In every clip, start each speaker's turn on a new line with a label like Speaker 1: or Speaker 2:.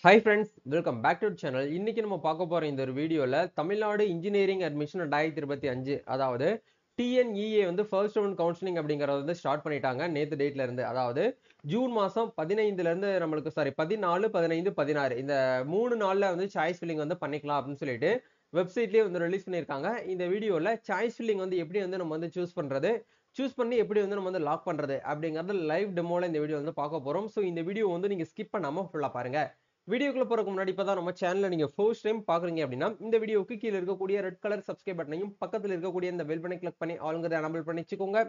Speaker 1: Hi friends, welcome back to the channel. இன்னைக்கு நம்ம பார்க்க போற இந்த ஒரு வீடியோல தமிழ்நாடு இன்ஜினியரிங் அட்மிஷன் 2025 அதாவது TNEA வந்து ஃபர்ஸ்ட் ரவுண்ட் கவுன்சிலிங் அப்படிங்கறத வந்து ஸ்டார்ட் பண்ணிட்டாங்க நேத்து டேட்ல இருந்து. அதாவது ஜூன் மாசம் 15ல இருந்து நம்மளுக்கு 14, 15, 16 இந்த 3 நாள்ல வந்து சாய்ஸ் ஃபில்லிங் வந்து பண்ணிக்கலாம் அப்படின்னு சொல்லிட்டு வெப்சைட்லயே வந்து ரிலீஸ் பண்ணிருக்காங்க. இந்த வீடியோல சாய்ஸ் ஃபில்லிங் வந்து எப்படி வந்து நம்ம வந்து சூஸ் பண்ணி எப்படி வந்து நம்ம வந்து லாக் பண்றது அப்படிங்கறது லைவ் டெமோல இந்த வீடியோ வந்து பார்க்க போறோம். சோ இந்த வீடியோ வந்து நீங்க ஸ்கிப் பண்ணாம ஃபுல்லா பாருங்க. வீடியோக்குள்ள போறதுக்கு முன்னாடி இப்பதான் நம்ம சேனலை நீங்க ஃபர்ஸ்ட் டைம் பாக்குறீங்க அப்படின்னா இந்த வீடியோக்கு கீழே இருக்கக்கூடிய ரெட் கலர் சப்ஸ்கிரைப் பட்டனையும் பக்கத்துல இருக்கக்கூடிய இந்த பெல் பட்டனை கிளிக் பண்ணி ஆளுங்கிறத எனபிள் பண்ணி வச்சுக்கோங்க.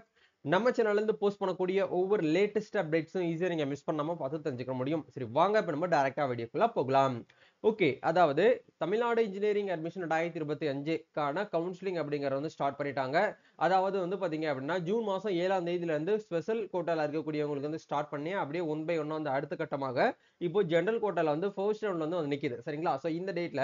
Speaker 1: நம்ம சேனல்ல இருந்து போஸ்ட் பண்ணக்கூடிய ஒவ்வொரு லேட்டஸ்ட் அப்டேட்ஸும் ஈஸியா நீங்க மிஸ் பண்ணாம பார்த்து தெரிஞ்சுக்க முடியும். சரி வாங்க இப்ப நம்ம டைரக்டா வீடியோக்குள்ள போகலாம். ஓகே, அதாவது தமிழ்நாடு இன்ஜினியரிங் அட்மிஷன் 2025க்கான கவுன்சிலிங் அப்படிங்கறத வந்து ஸ்டார்ட் பண்ணிட்டாங்க. அதாவது வந்து பாத்தீங்க அப்படின்னா ஜூன் மாசம் 7ஆம் தேதியில இருந்து ஸ்பெஷல் கோட்டால இருக்கக்கூடியவங்களுக்கு வந்து ஸ்டார்ட் பண்ணி அப்படியே ஒன் பை ஒன்னா வந்து அடுத்த கட்டமாக இப்போ ஜெனரல் கோட்டால வந்து ஃபர்ஸ்ட் ரவுண்ட்ல வந்து நிக்குது. சரிங்களா? சோ இந்த டேட்ல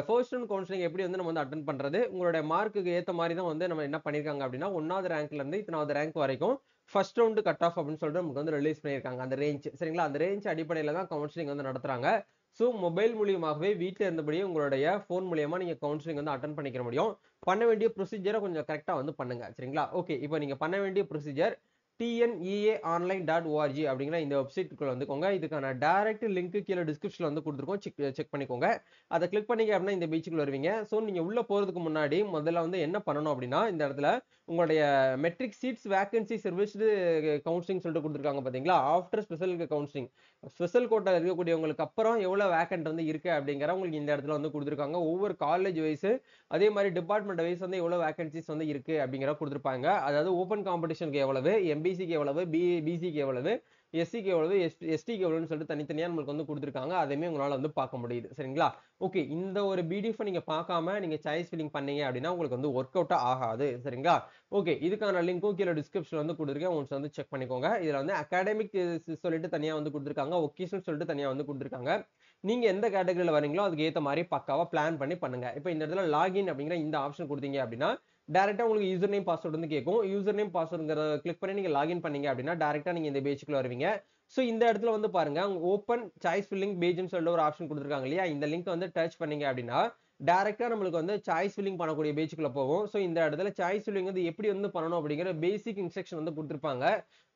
Speaker 1: ஃபர்ஸ்ட் ரவுண்ட் கவுன்சிலிங் எப்படி வந்து நம்ம வந்து அட்டென்ட் பண்றது, உங்களுடைய மார்க்குக்கு ஏத்த மாதிரி தான் வந்து நம்ம என்ன பண்ணிருக்காங்க அப்படின்னா 1வது ரேங்க்ல இருந்து இத்தனாவது ரேங்க் வரைக்கும் ஃபர்ஸ்ட் ரவுண்ட் கட் ஆஃப் அப்படின்னு சொல்லிட்டு நமக்கு வந்து ரிலீஸ் பண்ணிருக்காங்க. அந்த ரேஞ்ச் சரிங்களா? அந்த ரேஞ்ச் அடிப்படையில தான் கவுன்சிலிங் வந்து நடத்துறாங்க. சோ மொபைல் மூலியமாகவே வீட்ல இருந்தபடியே உங்களுடைய போன் மூலியமா நீங்க கவுன்சிலிங் வந்து அட்டென்ட் பண்ணிக்க முடியும். பண்ண வேண்டிய ப்ரொசீஜரை கொஞ்சம் கரெக்டா வந்து பண்ணுங்க. சரிங்களா? ஓகே, இப்போ நீங்க பண்ண வேண்டிய ப்ரொசீஜர் tneaonline.org அப்படிங்கிற இந்த வெப்சைட்டுக்குள்ள வந்துக்கோங்க. இதுக்கான டைரக்ட் லிங்க் கீழே டிஸ்கிரிப்ஷன்ல வந்து கொடுத்துருக்கோம். செக் பண்ணிக்கோங்க. அதை கிளிக் பண்ணீங்க அப்படின்னா இந்த பேஜுக்குள்ள வருவீங்க. ஸோ நீங்க உள்ள போறதுக்கு முன்னாடி முதல்ல வந்து என்ன பண்ணணும் அப்படின்னா இந்த இடத்துல உங்களுடைய metric seats vacancy serviced counselling சொல்லிட்டு கொடுத்துருக்காங்க பாத்தீங்களா? After special counselling special quota இருக்கக்கூடியவங்களுக்கு அப்புறம் எவ்வளவு வேகன்ட் வந்து இருக்கு அப்படிங்கிற உங்களுக்கு இந்த இடத்துல வந்து கொடுத்துருக்காங்க. ஒவ்வொரு காலேஜ் வைஸ் அதே மாதிரி டிபார்ட்மெண்ட் வைஸ் வந்து எவ்வளவு வேகன்சிஸ் வந்து இருக்கு அப்படிங்கிற கொடுத்துருப்பாங்க. அதாவது ஓப்பன் காம்படிஷனுக்கு எவ்வளவு, எம்பிசிக்கு எவ்வளவு, பிசிக்கு எவ்வளவு, எஸ்சிக்கு எவ்வளவு, எஸ்டிக்கு எவ்வளவுன்னு சொல்லிட்டு தனித்தனியா நம்மளுக்கு வந்து கொடுத்துருக்காங்க. அதையுமே உங்களால வந்து பார்க்க முடியுது. சரிங்களா? ஓகே, இந்த ஒரு பிடிஎஃப் நீங்க பார்க்காம நீங்க சாய்ஸ் ஃபில்லிங் பண்ணீங்க அப்படின்னா உங்களுக்கு வந்து ஒர்க் அவுட் ஆகாது. சரிங்களா? ஓகே, இதுக்கான லிங்க்கும் கீழே டிஸ்கிரிப்ஷன்ல வந்து கொடுத்துருக்கேன். ஒன்ஸ் வந்து செக் பண்ணிக்கோங்க. இதுல வந்து அகாடமிக் சொல்லிட்டு தனியா வந்து கொடுத்துருக்காங்க, ஒகேஷனல் சொல்லிட்டு தனியா வந்து கொடுத்துருக்காங்க. நீங்க எந்த கேட்டகரியில வரீங்களோ அதுக்கு ஏத்த மாதிரி பக்காவா பிளான் பண்ணி பண்ணுங்க. இப்போ இந்த இடத்துல லாகின் அப்படிங்கிற இந்த ஆப்ஷன் கொடுத்தீங்க அப்படின்னா டைரக்டா உங்களுக்கு யூசர் நேம் பாஸ்வேர்ட் வந்து கேட்கும். யூசர் நேம் பாஸ்வேர்டுங்கிறத கிளிக் பண்ணி நீங்க லாகின் பண்ணீங்க அப்படின்னா டைரக்டா நீங்க இந்த பேஜுக்குள்ள வருவீங்க. சோ இந்த இடத்துல வந்து பாருங்க ஓப்பன் சாய்ஸ் ஃபில்லிங் பேஜ்னு சொல்லிட்டு ஒரு ஆப்ஷன் கொடுத்துருக்காங்க இல்லையா? இந்த லிங்க் வந்து டச் பண்ணீங்க அப்படின்னா டைரக்டா நம்மளுக்கு வந்து சாய்ஸ் ஃபில்லிங் பண்ணக்கூடிய பேஜுக்குள்ள போகும். சோ இந்த இடத்துல சாய்ஸ் ஃபில்லிங் வந்து எப்படி வந்து பண்ணணும் அப்படிங்கிற பேசிக் இன்ஸ்ட்ரக்ஷன் வந்து கொடுத்துருப்பாங்க.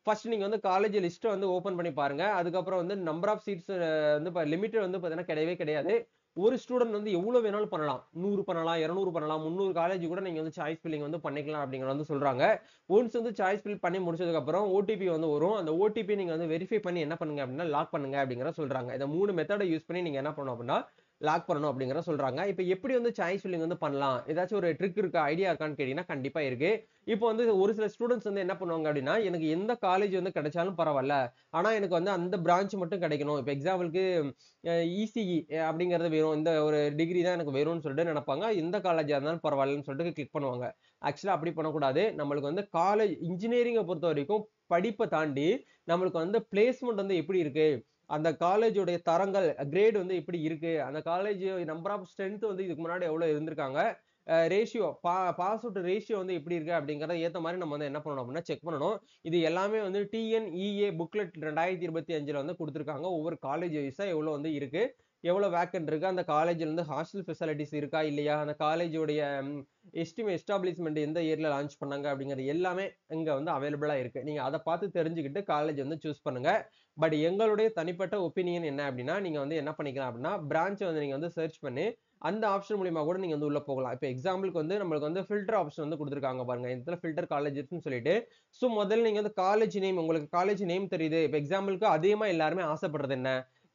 Speaker 1: ஃபர்ஸ்ட் நீங்க வந்து காலேஜ் லிஸ்ட் வந்து ஓபன் பண்ணி பாருங்க. அதுக்கப்புறம் வந்து நம்பர் ஆஃப் சீட்ஸ் வந்து லிமிட் வந்து பாத்தீங்கன்னா கிடையவே கிடையாது. ஒரு ஸ்டூடெண்ட் வந்து எவ்வளவு வேணாலும் பண்ணலாம். 100 பண்ணலாம், 200 பண்ணலாம், 300 காலேஜ் கூட நீங்க வந்து சாய்ஸ் ஃபில்லிங் வந்து பண்ணிக்கலாம் அப்படிங்கறத வந்து சொல்றாங்க. ஒன்ஸ் வந்து சாய்ஸ் ஃபில் பண்ணி முடிச்சதுக்கு அப்புறம் ஓடிபி வந்து வரும். அந்த ஓடிபி நீங்க வந்து வெரிஃபை பண்ணி என்ன பண்ணுங்க அப்படின்னா லாக் பண்ணுங்க அப்படிங்கறத சொல்றாங்க. இந்த 3 மெத்தட யூஸ் பண்ணி நீங்க என்ன பண்ணணும் அப்படின்னா லாக் பண்ணணும் அப்படிங்கறத சொல்றாங்க. இப்போ எப்படி வந்து சாய்ஸ் ஃபில்லிங் வந்து பண்ணலாம்? ஏதாச்சும் ஒரு ட்ரிக் இருக்கா, ஐடியா இருக்கான்னு கேட்டீங்கன்னா கண்டிப்பா இருக்கு. இப்போ வந்து ஒரு சில ஸ்டூடெண்ட்ஸ் வந்து என்ன பண்ணுவாங்க அப்படின்னா எனக்கு எந்த காலேஜ் வந்து கிடைச்சாலும் பரவாயில்ல, ஆனா எனக்கு வந்து அந்த பிரான்ச் மட்டும் கிடைக்கணும். இப்போ எக்ஸாம்பிளுக்கு இசிஇ அப்படிங்கிறது வேணும், இந்த ஒரு டிகிரி தான் எனக்கு வேணும்னு சொல்லிட்டு நினைப்பாங்க. எந்த காலேஜா இருந்தாலும் பரவாயில்லன்னு சொல்லிட்டு கிளிக் பண்ணுவாங்க. ஆக்சுவலா அப்படி பண்ணக்கூடாது. நம்மளுக்கு வந்து காலேஜ் இன்ஜினியரிங்கை பொறுத்த வரைக்கும் படிப்பை தாண்டி நம்மளுக்கு வந்து பிளேஸ்மெண்ட் வந்து எப்படி இருக்கு, அந்த காலேஜோடைய தரங்கள் கிரேட் வந்து எப்படி இருக்கு, அந்த காலேஜ் நம்பர் ஆஃப் ஸ்ட்ரென்த் வந்து இதுக்கு முன்னாடி எவ்வளவு இருந்திருக்காங்க, ரேஷியோ பாஸ் அவுட் ரேஷியோ வந்து எப்படி இருக்கு அப்படிங்கறத ஏத்த மாதிரி நம்ம வந்து என்ன பண்ணணும் அப்படின்னா செக் பண்ணணும். இது எல்லாமே வந்து டிஎன்இஏ புக்லெட் 2025ல வந்து கொடுத்திருக்காங்க. ஒவ்வொரு காலேஜ் வைஸா எவ்வளவு வந்து இருக்கு, எவ்வளவு வேக்கன்ட் இருக்கு, அந்த காலேஜ்ல இருந்து ஹாஸ்டல் ஃபெசிலிட்டிஸ் இருக்கா இல்லையா, அந்த காலேஜோடைய எஸ்டாப்ளிஷ்மெண்ட் எந்த இயர்ல லான்ச் பண்ணாங்க அப்படிங்கிறது எல்லாமே இங்க வந்து அவைலபிளா இருக்கு. நீங்க அதை பார்த்து தெரிஞ்சுக்கிட்டு காலேஜ் வந்து சூஸ் பண்ணுங்க. பட் எங்களுடைய தனிப்பட்ட ஒப்பீனியன் என்ன அப்படின்னா நீங்க வந்து என்ன பண்ணிக்கலாம் அப்படின்னா பிரான்ச் வந்து நீங்க வந்து சர்ச் பண்ணி அந்த ஆப்ஷன் மூலியமா கூட நீங்க வந்து உள்ள போகலாம். இப்போ எக்ஸாம்பிளுக்கு வந்து நம்மளுக்கு வந்து ஃபில்டர் ஆப்ஷன் வந்து கொடுத்துருக்காங்க பாருங்க. இந்த ஃபில்டர் காலேஜஸ்னு சொல்லிட்டு சோ முதல்ல நீங்க வந்து காலேஜ் நேம், உங்களுக்கு காலேஜ் நேம் தெரியுது. இப்போ எக்ஸாம்பிளுக்கு அதிகமா எல்லாருமே ஆசைப்படுறது என்ன,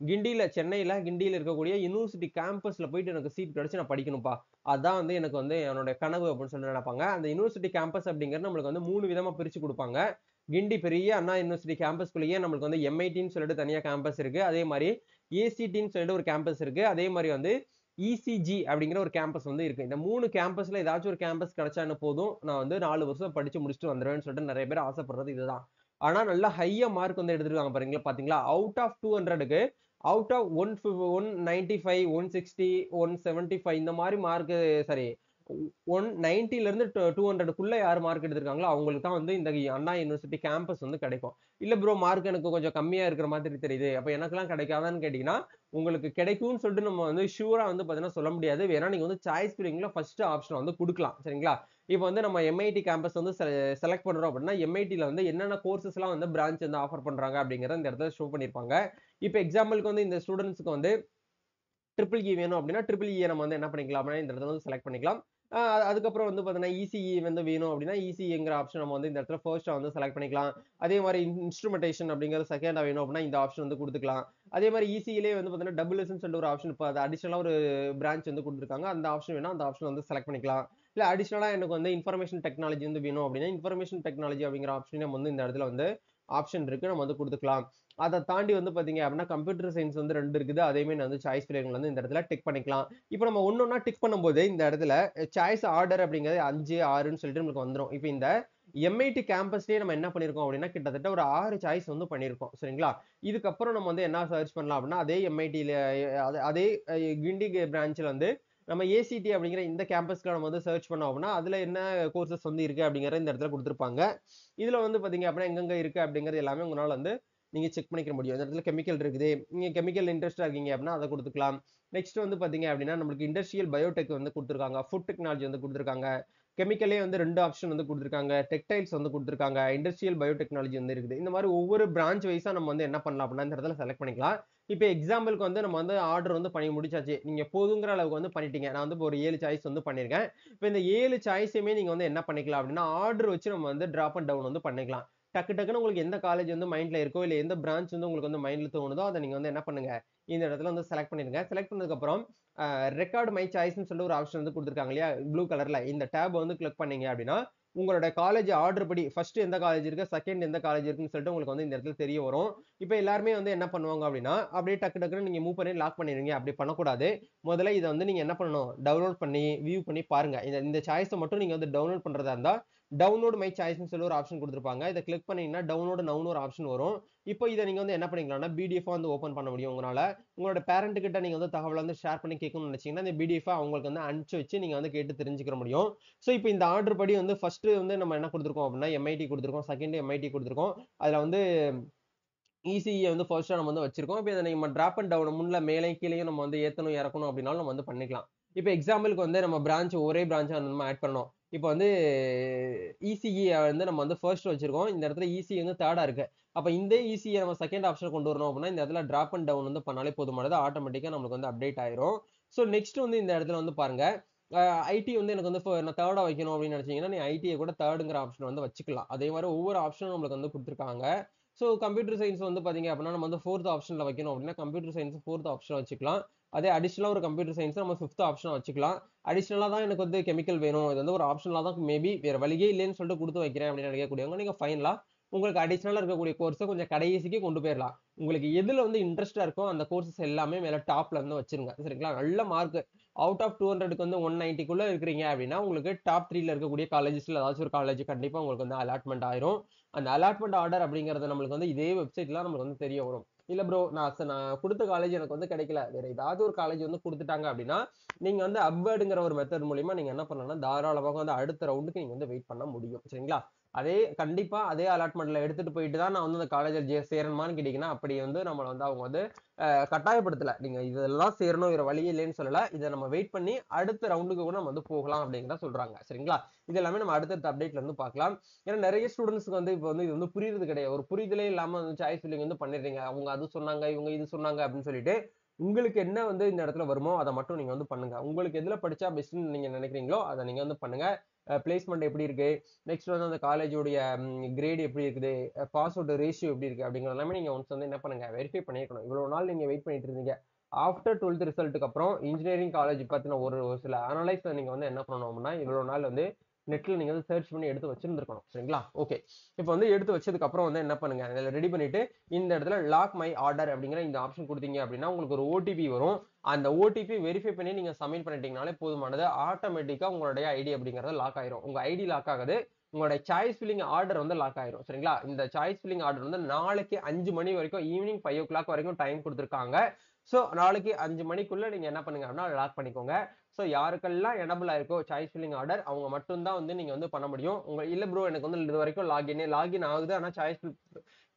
Speaker 1: கிண்டியில இருக்கக்கூடிய யூனிவர்சிட்டி கேம்பஸ்ல போயிட்டு எனக்கு சீட் கிடைச்சு நான் படிக்கணும்ப்பா, அதான் வந்து எனக்கு வந்து என்னோட கனவு அப்படின்னு சொல்லி நினைப்பாங்க. அந்த யூனிவர்சிட்டி கேம்பஸ் அப்படிங்கிறது நம்மளுக்கு வந்து 3 விதமா பிரிச்சு கொடுப்பாங்க. கிண்டி பெரிய அண்ணா யூனிவர்சிட்டி கேம்பஸ்குள்ளேயே நம்மளுக்கு வந்து எம்ஐடின்னு சொல்லிட்டு தனியா கேம்பஸ் இருக்கு. அதே மாதிரி ஏசிடின்னு சொல்லிட்டு ஒரு கேம்பஸ் இருக்கு. அதே மாதிரி வந்து இசிஜி அப்படிங்கிற ஒரு கேம்பஸ் வந்து இருக்கு. இந்த 3 கேம்பஸ்ல ஏதாச்சும் ஒரு கேம்பஸ் கிடைச்சா என்ன போதும், நான் வந்து 4 வருஷம் படிச்சு முடிச்சுட்டு வந்துருவேன்னு சொல்லிட்டு நிறைய பேர் ஆசைப்படுறது இதுதான். ஆனா நல்லா ஹையா மார்க் வந்து எடுத்திருக்காங்க பாருங்களா, பாத்தீங்களா? அவுட் ஆஃப் 200க்கு அவுட் ஆஃப் 195, 160, 175 இந்த மாதிரி மார்க், சாரி 190ல இருந்து 200க்குள்ள யார் மார்க் எடுத்திருக்காங்களோ அவங்களுக்கு தான் வந்து இந்த அண்ணா யூனிவர்சிட்டி கேம்பஸ் வந்து கிடைக்கும். இல்ல ப்ரோ மார்க் எனக்கு கொஞ்சம் கம்மியா இருக்கிற மாதிரி தெரியுது. அப்ப எனக்கெல்லாம் கிடைக்காதான்னு கேட்டீங்கன்னா, உங்களுக்கு கிடைக்கும்னு சொல்லிட்டு நம்ம வந்து ஷூரா வந்து பார்த்தீங்கன்னா சொல்ல முடியாது. வேணா நீங்க வந்து சாய்ஸ் ஃபில்லிங்ல ஃபர்ஸ்ட் ஆப்ஷன் வந்து குடுக்கலாம். சரிங்களா? இப்ப வந்து நம்ம எம்ஐடி கேம்பஸ் வந்து செலக்ட் பண்றோம் அப்படின்னா, எம்ஐடில வந்து என்னென்ன கோர்சஸ்லாம் வந்து பிரான்ச் வந்து ஆஃபர் பண்றாங்க அப்படிங்கிறத இந்த இடத்துல ஷோ பண்ணியிருப்பாங்க. இப்ப எக்ஸாம்பிள்க்கு வந்து இந்த ஸ்டூடண்ட்ஸ்க்கு வந்து ட்ரிபிள் இ வேணும் அப்படின்னா, ட்ரிபிள் இ நம்ம வந்து என்ன பண்ணிக்கலாம் அப்படின்னா, இந்த இடத்துல வந்து செலக்ட் பண்ணிக்கலாம். அ அதுக்கப்புறம் வந்து பார்த்தீங்கன்னா, இசிஇ வந்து வேணும் அப்படின்னா, இசிஇங்கிற ஆப்ஷன் நம்ம வந்து இந்த இடத்துல ஃபர்ஸ்ட்டா வந்து செலக்ட் பண்ணிக்கலாம். அதே மாரி இன்ஸ்ட்ருமென்டேஷன் அப்படிங்கிறது செகண்டா வேணும் அப்படின்னா, இந்த ஆப்ஷன் வந்து குடுத்துக்கலாம். அதே மாரி இசிஇலயே வந்து பார்த்தீங்கன்னா, டபுள் எஸ்ன்னு சொல்லிட்டு ஒரு ஆப்ஷன் இப்ப அது அடிஷனலா ஒரு பிரான்ச் வந்து குடுத்துருக்காங்க. அந்த ஆப்ஷன் வேணா அந்த ஆப்ஷன் வந்து செலக்ட் பண்ணிக்கலாம். இல்ல அடிஷனலா எனக்கு வந்து இன்ஃபர்மேஷன் டெக்னாலஜி வந்து வேணும் அப்படின்னா, இன்ஃபர்மேஷன் டெக்னாலஜி அப்படிங்கிற ஆப்ஷன் நம்ம வந்து இந்த இடத்துல வந்து ஆப்ஷன் இருக்கு. நம்ம வந்து குடுத்துக்கலாம். அத தாண்டி வந்து பார்த்தீங்க அப்படின்னா, கம்ப்யூட்டர் சயன்ஸ் வந்து 2 இருக்குது. அதேமாரி நான் வந்து சாய்ஸ் ஃபில்லிங்ல வந்து இந்த இடத்துல டிக் பண்ணிக்கலாம். இப்ப நம்ம ஒண்ணொண்ணா டிக் பண்ணும்போது, இந்த இடத்துல சாய்ஸ் ஆர்டர் அப்படிங்கிறது 5, 6ன்னு சொல்லிட்டு நமக்கு வந்துரும். இப்ப இந்த எம்ஐடி கேம்பஸ்லயே நம்ம என்ன பண்ணியிருக்கோம் அப்படின்னா, கிட்டத்தட்ட ஒரு 6 சாய்ஸ் வந்து பண்ணியிருக்கோம். சரிங்களா? இதுக்கப்புறம் நம்ம வந்து என்ன சர்ச் பண்ணலாம் அப்படின்னா, அதே எம்ஐடில அதே கிண்டி பிரான்ச்ல வந்து நம்ம ஏசிடி அப்படிங்கிற இந்த கேம்பஸ்ல நம்ம வந்து சர்ச் பண்ணோம் அப்படின்னா, அதுல என்ன கோர்சஸ் வந்து இருக்கு அப்படிங்கிறத இந்த இடத்துல குடுத்திருப்பாங்க. இதுல வந்து பார்த்தீங்க அப்படின்னா, எங்கெங்க இருக்கு அப்படிங்கிறது எல்லாமே உங்களால வந்து நீங்க செக் பண்ணிக்க முடியும். இந்த இடத்துல கெமிக்கல் இருக்குது. நீங்க கெமிக்கல் இன்ட்ரெஸ்டா இருக்கீங்க அப்படின்னா அத குடுத்துக்கலாம். நெக்ஸ்ட் வந்து பார்த்தீங்க அப்படின்னா, நம்மளுக்கு இண்டஸ்ட்ரியல் பயோடெக் வந்து குடுத்திருக்காங்க. ஃபுட் டெக்னாலஜி வந்து குடுத்திருக்காங்க. கெமிக்கலே வந்து 2 ஆப்ஷன் வந்து குடுத்திருக்காங்க. டெக்டைல்ஸ் வந்து குடுத்திருக்காங்க. இண்டஸ்ட்ரியல் பயோடெக்னாலஜி வந்து இருக்குது. இந்த மாரி ஒவ்வொரு பிரான்ச் வைஸா நம்ம வந்து என்ன பண்ணலாம் அப்படின்னா, இந்த இடத்துல செலக்ட் பண்ணிக்கலாம். இப்ப எக்ஸாம்பிள்க்கு வந்து நம்ம வந்து ஆர்டர் வந்து பண்ணி முடிச்சாச்சு. நீங்க போதுங்கிற அளவுக்கு வந்து பண்ணிட்டீங்க. நான் வந்து இப்ப ஒரு 7 சாய்ஸ் வந்து பண்ணியிருக்கேன். இப்ப இந்த 7 சாய்ஸயுமே நீங்க வந்து என்ன பண்ணிக்கலாம் அப்படின்னா, ஆர்டர் வச்சு நம்ம வந்து டிராப் அண்ட் டவுன் வந்து பண்ணிக்கலாம். டக்குன்னு உங்களுக்கு எந்த காலேஜ் வந்து மைண்ட்ல இருக்கோ, இல்ல எந்த பிரான்ச் வந்து உங்களுக்கு வந்து மைண்ட்ல தோணுதோ, அத நீங்க வந்து என்ன பண்ணுங்க, இந்த இடத்துல வந்து செலக்ட் பண்ணிருங்க. செலக்ட் பண்ணதுக்கு அப்புறம் ரெக்கார்ட் மை சாய்ஸ்ன்னு சொல்லிட்டு ஒரு ஆப்ஷன் வந்து குடுத்துருக்காங்க இல்லையா? ப்ளூ கலர்ல. இந்த டேப் வந்து கிளிக் பண்ணீங்க அப்படின்னா, உங்களோட காலேஜ் ஆர்டர் படி ஃபர்ஸ்ட் எந்த காலேஜ் இருக்கு, செகண்ட் எந்த காலேஜ் இருக்குன்னு சொல்லிட்டு உங்களுக்கு வந்து இந்த இடத்துல தெரிய வரும். இப்ப எல்லாருமே வந்து என்ன பண்ணுவாங்க அப்படின்னா, அப்படியே டக்குன்னு நீங்க மூவ் பண்ணி லாக் பண்ணிருவீங்க. அப்படி பண்ணக்கூடாது. முதல்ல இத வந்து நீங்க என்ன பண்ணணும், டவுன்லோட் பண்ணி, வியூ பண்ணி பாருங்க. இந்த இந்த சாய்ஸ மட்டும் நீங்க வந்து டவுன்லோட் பண்றதா இருந்தா, டவுன்லோட் மை சாய்ஸ்ன்னு சொல்லி ஒரு ஆப்ஷன் குடுத்திருப்பாங்க. இத கிளிக் பண்ணீங்கன்னா, டவுன்லோட் நவ்னு ஒரு ஆப்ஷன் வரும். இப்போ இத நீங்க வந்து என்ன பண்ணிக்கலாம்னா, பிடிஎஃப் வந்து ஓப்பன் பண்ண முடியும் உங்கனால. உங்களோட பேரண்ட் கிட்ட நீங்க வந்து தகவல வந்து ஷேர் பண்ணி கேட்கணும்னு நினைச்சீங்கன்னா, இந்த பிடிஎஃப் அவங்களுக்கு வந்து அனுப்பிச்சு வச்சு நீங்க வந்து கேட்டு தெரிஞ்சுக்கிற முடியும். சோ, இப்போ இந்த ஆர்டர் படி வந்து ஃபர்ஸ்ட் வந்து நம்ம என்ன குடுத்திருக்கோம் அப்படின்னா, எம்ஐடி குடுத்திருக்கோம். செகண்ட் எம்ஐடி குடுத்திருக்கோம். அதுல வந்து இசிஇ வந்து ஃபர்ஸ்ட்டா நம்ம வந்து வச்சிருக்கோம். இப்ப இத நம்ம டிராப் அண்ட் டவுன் முன்ல மேலயும் கீழயும் நம்ம வந்து ஏத்தணும், இறக்கணும் அப்படின்னாலும் நம்ம வந்து பண்ணிக்கலாம். இப்ப எக்ஸாம்பிள்க்கு வந்து நம்ம பிரான்ச் ஒரே பிரான்ச்சா நம்ம ஆட் பண்ணோம். இப்ப வந்து இசிஇ வந்து நம்ம வந்து ஃபர்ஸ்ட் வச்சிருக்கோம். இந்த இடத்துல இசிஇ வந்து 3ஆ இருக்கு. அப்ப இந்த இசிஇ நம்ம செகண்ட் ஆப்ஷன் கொண்டு வரணும் அப்படின்னா, இந்த இடத்துல டிராப் அண்ட் டவுன் வந்து பண்ணாலே போதுமானது. ஆட்டோமேட்டிக்கா நமக்கு வந்து அப்டேட் ஆயிரும். சோ நெக்ஸ்ட் வந்து இந்த இடத்துல வந்து பாருங்க. ஐடி வந்து எனக்கு வந்து நான் 3ஆ வைக்கணும் அப்படின்னு நினைச்சீங்கன்னா, நீ ஐடிய கூட 3ங்கிற ஆப்ஷன் வந்து வச்சுக்கலாம். அதே மாரி ஒவ்வொரு ஆப்ஷனும் நம்மளுக்கு வந்து குடுத்துருக்காங்க. சோ கம்ப்யூட்டர் சயன்ஸ் வந்து பாத்தீங்க அப்படின்னா, நம்ம வந்து 4த் ஆப்ஷன்ல வைக்கணும் அப்படின்னா, கம்ப்யூட்டர் சயன்ஸ் 4த் ஆப்ஷன் வச்சுக்கலாம். அதே அடிஷனலா ஒரு கம்ப்யூட்டர் சயன்ஸ் நம்ம 5த் ஆப்ஷனா வச்சுக்கலாம். அடிஷனலா தான் எனக்கு வந்து கெமிக்கல் வேணும். இது வந்து ஒரு ஆப்ஷனலா தான் மேபி வேற வழியே இல்லைன்னு சொல்லிட்டு குடுத்து வைக்கிறேன் அப்படின்னு நினைக்கக்கூடியவங்க, நீங்க ஃபைனலா உங்களுக்கு அடிஷனலா இருக்கக்கூடிய கோர்ஸ கொஞ்சம் கடைசிக்கு கொண்டு போயிரலாம். உங்களுக்கு எதுல வந்து இன்ட்ரெஸ்ட்டா இருக்கோ அந்த கோர்ஸஸ் எல்லாமே மேல டாப்ல வந்து வச்சிருங்க. சரிங்களா? நல்ல மார்க் அவுட் ஆஃப் 200க்கு வந்து 190க்குள்ள இருக்கிறீங்க அப்படின்னா, உங்களுக்கு டாப் 3ல இருக்கக்கூடிய காலேஜஸ்ல ஏதாச்சும் ஒரு காலேஜ் கண்டிப்பா உங்களுக்கு வந்து அலாட்மெண்ட் ஆயிரும். அந்த அலாட்மெண்ட் ஆர்டர் அப்படிங்கிறது நம்மளுக்கு வந்து இதே வெப்சைட்ல நம்மளுக்கு வந்து தெரிய வரும். இல்ல ப்ரோ நான் குடுத்த காலேஜ் எனக்கு வந்து கிடைக்கல. வேற ஏதாவது ஒரு காலேஜ் வந்து குடுத்துட்டாங்க அப்படின்னா, நீங்க வந்து அப்வேர்ட்ங்கிற ஒரு மெத்தட் மூலியமா நீங்க என்ன பண்ணலாம்னா, தாராளமாக வந்து அடுத்த ரவுண்டுக்கு நீங்க வந்து வெயிட் பண்ண முடியும். சரிங்களா? கண்டிப்பா அதே அலாட்மெண்ட்ல எடுத்துட்டு போயிட்டு தான் நான் வந்து அந்த காலேஜ்ல சேரணுமான்னு கேட்டீங்கன்னா, அப்படி வந்து நம்மள வந்து அவங்க வந்து கட்டாயப்படுத்தல. நீங்க இதெல்லாம் சேரணும், வேற வழி இல்லைன்னு சொல்லல. இத நம்ம வெயிட் பண்ணி அடுத்த ரவுண்டுக்கு கூட நம்ம வந்து போகலாம் அப்படிங்கிறத சொல்றாங்க. சரிங்களா? இது எல்லாமே நம்ம அடுத்தடுத்த அப்டேட்ல வந்து பார்க்கலாம். ஏன்னா நெறைய ஸ்டூடண்ட்ஸ்க்கு வந்து இப்ப வந்து இது வந்து புரியிறது கிடையாது. ஒரு புரிதலே இல்லாம வந்து சாய்ஸ் ஃபில்லிங் வந்து பண்ணிடுறீங்க. அவங்க அது சொன்னாங்க, இவங்க இது சொன்னாங்க அப்படின்னு சொல்லிட்டு, உங்களுக்கு என்ன வந்து இந்த இடத்துல வருமோ, அத மட்டும் நீங்க வந்து பண்ணுங்க. உங்களுக்கு எதுல படிச்சா பெஸ்ட்ன்னு நீங்க நினைக்கிறீங்களோ, அத நீங்க வந்து பண்ணுங்க. பிளேஸ்மெண்ட் எப்படி இருக்கு? நெக்ஸ்ட் வந்து அந்த காலேஜோடைய கிரேட் எப்படி இருக்குது? பாஸ் அவுட் ரேஷியோ எப்படி இருக்கு? அப்படிங்கிற எல்லாமே நீங்க ஒன்ஸ் வந்து என்ன பண்ணுங்க, வெரிஃபை பண்ணியிருக்கணும். இவ்வளவு நாள் நீங்க வெயிட் பண்ணிட்டு இருந்தீங்க. ஆஃப்டர் 12th ரிசல்ட்டுக்கு அப்புறம் இன்ஜினியரிங் காலேஜ் பத்தின ஒரு ஒரு சில அனலைஸ் நீங்க வந்து என்ன பண்ணணும் அப்படின்னா, இவ்வளவு நாள் வந்து நெட்ல நீங்க வந்து சர்ச் பண்ணி எடுத்து வச்சிருந்திருக்கணும். சரிங்களா? ஓகே. இப்ப வந்து எடுத்து வச்சதுக்கு அப்புறம் வந்து என்ன பண்ணுங்க, இதில ரெடி பண்ணிட்டு இந்த இடத்துல லாக் மை ஆர்டர் அப்படிங்கிற இந்த ஆப்ஷன் குடுத்தீங்க அப்படின்னா, உங்களுக்கு ஒரு ஓடிபி வரும். அந்த ஓடிபி வெரிஃபை பண்ணி நீங்க சப்மிட் பண்ணிட்டீங்கனாலே போதுமானது. ஆட்டோமேட்டிக்கா உங்களுடைய ஐடி அப்படிங்கிறது லாக் ஆயிரும். உங்க ஐடி லாக் ஆகுது. உங்களோட சாய்ஸ் ஃபில்லிங் ஆர்டர் வந்து லாக் ஆயிரும். சரிங்களா? இந்த சாய்ஸ் ஃபில்லிங் ஆர்டர் வந்து நாளைக்கு 5 மணி வரைக்கும் ஈவினிங் 5 ஓ கிளாக் வரைக்கும் டைம் கொடுத்துருக்காங்க. ஸோ நாளைக்கு 5 மணிக்குள்ள நீங்க என்ன பண்ணுங்க அப்படின்னா லாக் பண்ணிக்கோங்க. ஸோ யாருக்கெல்லாம் எனபிள் ஆயிருக்கோ சாய்ஸ் ஃபில்லிங் ஆர்டர் அவங்க மட்டும் தான் வந்து நீங்க வந்து பண்ண முடியும். இல்ல ப்ரோ எனக்கு வந்து இது வரைக்கும் லாகின் ஆகுது. ஆனா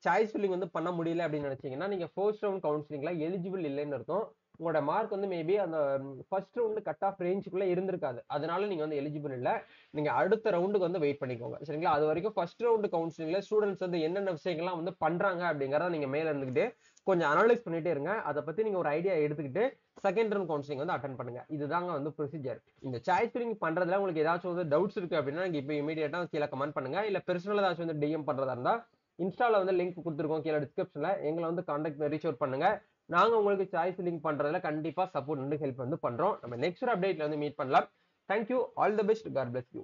Speaker 1: சாய்ஸ் ஃபில்லிங் வந்து பண்ண முடியல அப்படின்னு நினைச்சீங்கன்னா நீங்க ஃபர்ஸ்ட் ரவுண்ட் கவுன்சிலிங்ல எலிஜிபிள் இல்லைன்னு அர்த்தம். உங்களோட மார்க் வந்து மேபி அந்த ஃபர்ஸ்ட் ரவுண்ட் கட் ஆஃப் ரேஞ்சுக்குள்ள இருந்திருக்காது. அதனால நீங்க வந்து எலிஜிபிள் இல்ல. நீங்க அடுத்த ரவுண்டுக்கு வந்து வெயிட் பண்ணிக்கோங்க. சரிங்களா? அது வரைக்கும் ஃபர்ஸ்ட் ரவுண்ட் கவுன்சிலிங்ல ஸ்டூடெண்ட்ஸ் வந்து என்னென்ன விஷயங்கள்லாம் வந்து பண்றாங்க அப்படிங்கறத நீங்க மேல இருந்துகிட்டு கொஞ்சம் அனலைஸ் பண்ணிட்டே இருங்க. அதை பத்தி நீங்க ஒரு ஐடியா எடுத்துக்கிட்டு செகண்ட் ரவுண்ட் கவுன்சிலிங் வந்து அட்டன் பண்ணுங்க. இதுதாங்க வந்து ப்ரொசீஜர். இந்த சாய்ஸ் ஃபில்லிங் பண்றதுல உங்களுக்கு ஏதாச்சும் வந்து டவுட்ஸ் இருக்கு அப்படின்னா நீங்க இப்போ இமீடியட்டா கீழே கமெண்ட் பண்ணுங்க. இல்ல பெர்சனலா ஏதாச்சும் வந்து டிஎம் பண்றதா இருந்தா இன்ஸ்டால வந்து லிங்க் கொடுத்துருக்கோம் கீழே டிஸ்கிரிப்ஷன்ல. எங்களை வந்து கான்டாக்ட் ரீச் அவுட் பண்ணுங்க. நாங்க உங்களுக்கு சாய்ஸ் ஃபில்லிங் பண்றதுல கண்டிப்பா சப்போர்ட் வந்து ஹெல்ப் வந்து பண்றோம். நம்ம நெக்ஸ்ட் அப்டேட்ல வந்து மீட் பண்ணலாம். Thank you. All the best. God bless you.